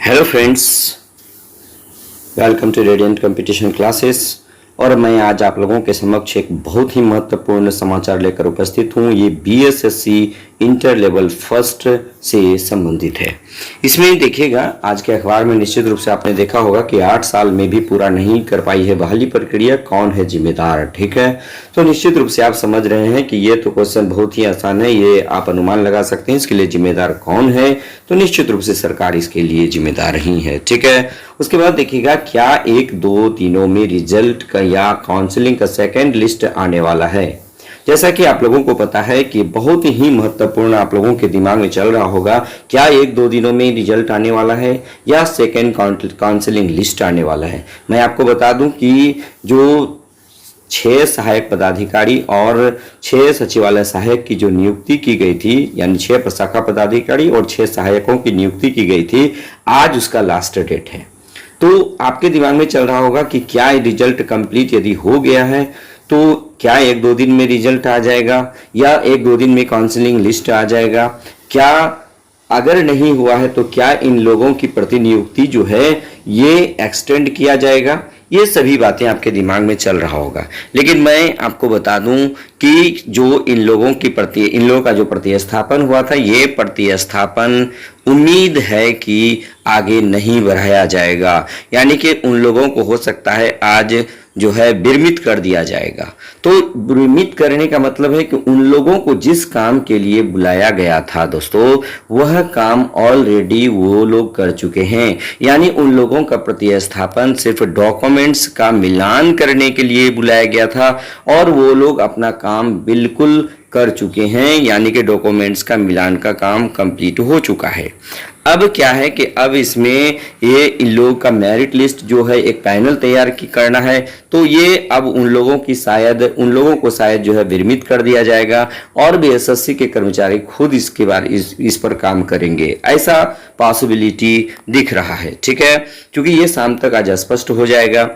Hello friends, welcome to radiant competition classes. और मैं आज आप लोगों के समक्ष एक बहुत ही महत्वपूर्ण समाचार लेकर उपस्थित हूँ। ये बीएसएससी इंटर लेवल फर्स्ट से संबंधित है। इसमें देखिएगा, आज के अखबार में निश्चित रूप से आपने देखा होगा कि 8 साल में भी पूरा नहीं कर पाई है बहाली प्रक्रिया, कौन है जिम्मेदार। ठीक है, तो निश्चित रूप से आप समझ रहे हैं कि ये तो क्वेश्चन बहुत ही आसान है, ये आप अनुमान लगा सकते हैं इसके लिए जिम्मेदार कौन है। तो निश्चित रूप से सरकार इसके लिए जिम्मेदार ही है। ठीक है, उसके बाद देखिएगा, क्या 1-2 दिनों में रिजल्ट का या काउंसलिंग का सेकेंड लिस्ट आने वाला है। जैसा कि आप लोगों को पता है कि बहुत ही महत्वपूर्ण आप लोगों के दिमाग में चल रहा होगा, क्या 1-2 दिनों में रिजल्ट आने वाला है या सेकेंड काउंसलिंग लिस्ट आने वाला है। मैं आपको बता दूं कि जो 6 सहायक पदाधिकारी और 6 सचिवालय सहायक की जो नियुक्ति की गई थी, यानी 6 प्रशाखा पदाधिकारी और 6 सहायकों की नियुक्ति की गई थी, आज उसका लास्ट डेट है। तो आपके दिमाग में चल रहा होगा कि क्या रिजल्ट कंप्लीट यदि हो गया है तो क्या 1-2 दिन में रिजल्ट आ जाएगा या 1-2 दिन में काउंसलिंग लिस्ट आ जाएगा। क्या अगर नहीं हुआ है तो क्या इन लोगों की प्रतिनियुक्ति जो है ये एक्सटेंड किया जाएगा। ये सभी बातें आपके दिमाग में चल रहा होगा, लेकिन मैं आपको बता दूं कि जो इन लोगों का जो प्रतिस्थापन हुआ था, ये प्रतिस्थापन उम्मीद है कि आगे नहीं बढ़ाया जाएगा। यानी कि उन लोगों को हो सकता है आज जो है विरमित कर दिया जाएगा। तो विरमित करने का मतलब है कि उन लोगों को जिस काम के लिए बुलाया गया था दोस्तों, वह काम ऑलरेडी वो लोग कर चुके हैं। यानी उन लोगों का प्रतिस्थापन सिर्फ डॉक्यूमेंट्स का मिलान करने के लिए बुलाया गया था और वो लोग अपना काम बिल्कुल कर चुके हैं, यानी कि डॉक्यूमेंट्स का मिलान का काम कंप्लीट हो चुका है। अब क्या है कि अब इसमें ये इन लोगों का मेरिट लिस्ट जो है एक पैनल तैयार करना है, तो ये अब उन लोगों को शायद जो है विरमित कर दिया जाएगा और बीएसएससी के कर्मचारी खुद इसके बारे इस पर काम करेंगे, ऐसा पॉसिबिलिटी दिख रहा है। ठीक है, क्योंकि ये शाम तक आज स्पष्ट हो जाएगा।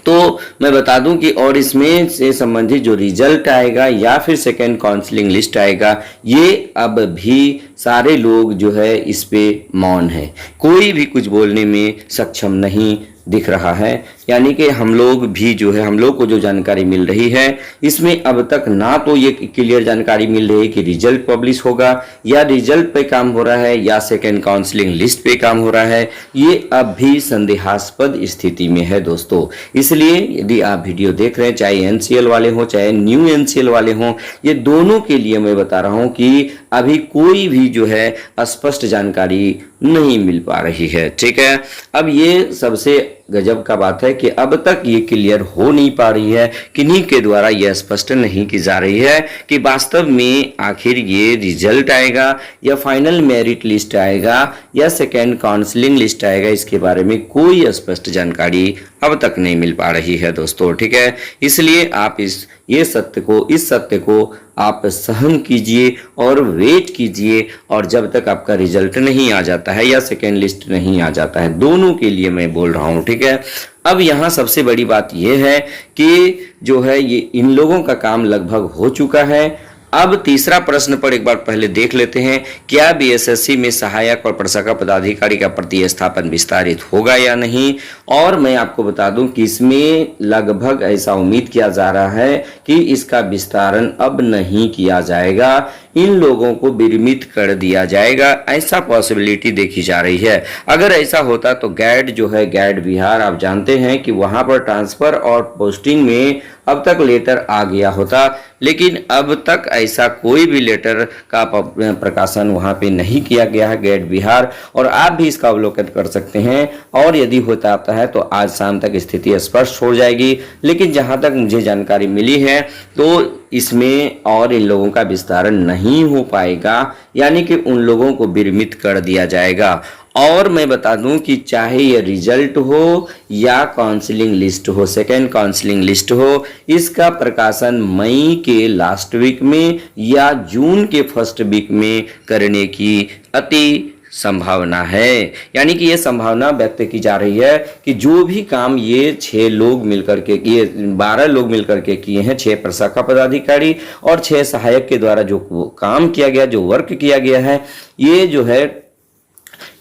तो मैं बता दूं कि और इसमें से संबंधित जो रिजल्ट आएगा या फिर सेकेंड काउंसलिंग लिस्ट आएगा, ये अब भी सारे लोग जो है इस पे मौन है, कोई भी कुछ बोलने में सक्षम नहीं दिख रहा है। यानी कि हम लोग को जो जानकारी मिल रही है, इसमें अब तक ना तो ये क्लियर जानकारी मिल रही है कि रिजल्ट पब्लिश होगा या रिजल्ट पे काम हो रहा है या सेकेंड काउंसलिंग लिस्ट पे काम हो रहा है। ये अब भी संदेहास्पद स्थिति में है दोस्तों। इसलिए यदि आप वीडियो देख रहे हैं, चाहे एनसीएल वाले हों चाहे न्यू एनसीएल वाले हों, ये दोनों के लिए मैं बता रहा हूं कि अभी कोई भी जो है स्पष्ट जानकारी नहीं मिल पा रही है। ठीक है, अब ये सबसे गजब का बात है कि अब तक ये क्लियर हो नहीं पा रही है, किन्हीं के द्वारा यह स्पष्ट नहीं की जा रही है कि वास्तव में आखिर ये रिजल्ट आएगा या फाइनल मेरिट लिस्ट आएगा या सेकेंड काउंसलिंग लिस्ट आएगा। इसके बारे में कोई स्पष्ट जानकारी अब तक नहीं मिल पा रही है दोस्तों। ठीक है, इसलिए आप इस सत्य को आप सहन कीजिए और वेट कीजिए, और जब तक आपका रिजल्ट नहीं आ जाता है या सेकेंड लिस्ट नहीं आ जाता है, दोनों के लिए मैं बोल रहा हूं। ठीक है, अब यहाँ सबसे बड़ी बात यह है कि जो है ये इन लोगों का काम लगभग हो चुका है। अब तीसरा प्रश्न पर एक बार पहले देख लेते हैं, क्या बीएसएससी में सहायक और प्रशाखा पदाधिकारी का प्रतिस्थापन विस्तारित होगा या नहीं। और मैं आपको बता दूं कि इसमें लगभग ऐसा उम्मीद किया जा रहा है कि इसका विस्तारण अब नहीं किया जाएगा, इन लोगों को विरमित कर दिया जाएगा, ऐसा पॉसिबिलिटी देखी जा रही है। अगर ऐसा होता तो गैड जो है, गैड बिहार, आप जानते हैं कि वहां पर ट्रांसफर और पोस्टिंग में अब तक लेटर आ गया होता, लेकिन अब तक ऐसा कोई भी लेटर का प्रकाशन वहां पे नहीं किया गया है गैड बिहार, और आप भी इसका अवलोकन कर सकते हैं। और यदि होता है तो आज शाम तक स्थिति स्पष्ट हो जाएगी, लेकिन जहां तक मुझे जानकारी मिली है तो इसमें और इन लोगों का विस्तारण नहीं हो पाएगा, यानी कि उन लोगों को विरमित कर दिया जाएगा। और मैं बता दूं कि चाहे ये रिजल्ट हो या काउंसलिंग लिस्ट हो, सेकेंड काउंसलिंग लिस्ट हो, इसका प्रकाशन मई के लास्ट वीक में या जून के फर्स्ट वीक में करने की अति संभावना है। यानी कि यह संभावना व्यक्त की जा रही है कि जो भी काम ये 12 लोग मिलकर के किए हैं, 6 प्रशाखा पदाधिकारी और 6 सहायक के द्वारा जो काम किया गया, जो वर्क किया गया है, ये जो है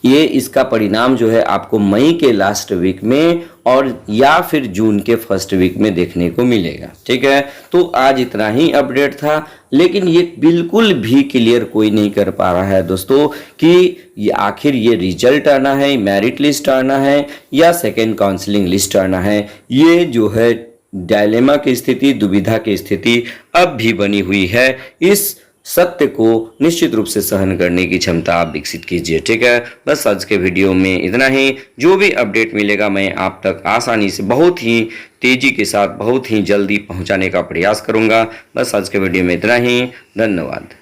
ये इसका परिणाम जो है आपको मई के लास्ट वीक में और या फिर जून के फर्स्ट वीक में देखने को मिलेगा। ठीक है, तो आज इतना ही अपडेट था, लेकिन ये बिल्कुल भी क्लियर कोई नहीं कर पा रहा है दोस्तों कि ये आखिर ये रिजल्ट आना है, मेरिट लिस्ट आना है या सेकेंड काउंसलिंग लिस्ट आना है। ये जो है डायलेमा की स्थिति, दुविधा की स्थिति अब भी बनी हुई है। इस सत्य को निश्चित रूप से सहन करने की क्षमता आप विकसित कीजिए। ठीक है, बस आज के वीडियो में इतना ही। जो भी अपडेट मिलेगा मैं आप तक आसानी से, बहुत ही तेजी के साथ, बहुत ही जल्दी पहुंचाने का प्रयास करूंगा। बस आज के वीडियो में इतना ही। धन्यवाद।